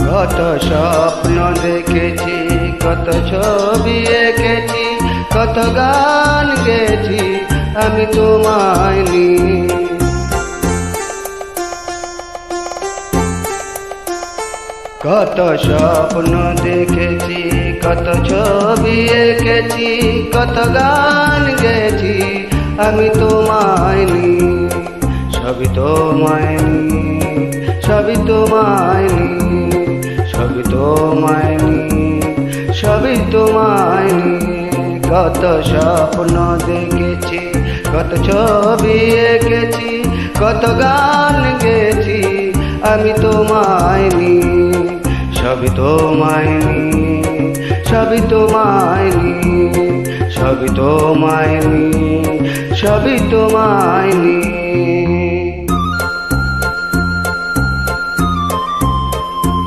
কত স্বপ্ন দেখেছি, কত ছবি এঁকেছি, কত গান গেছি আমি তোমায় নিয়ে। কত স্বপ্ন দেখেছি, কত ছবি এঁকেছি, কত গান গেছি আমি তোমায় নিয়ে। সবই তোমায় নিয়ে, সবই তোমায় নিয়ে, সবই তোমায় নিয়ে, সবই তোমায় নিয়ে। কত স্বপ্ন দেখেছি, কত ছবি এঁকেছি, কত গান গেছি আমি তোমায় নিয়ে। সবই তোমায় নিয়ে, সবই তোমায় নিয়ে, সবই তোমায় নিয়ে, সবই তোমায় নিয়ে।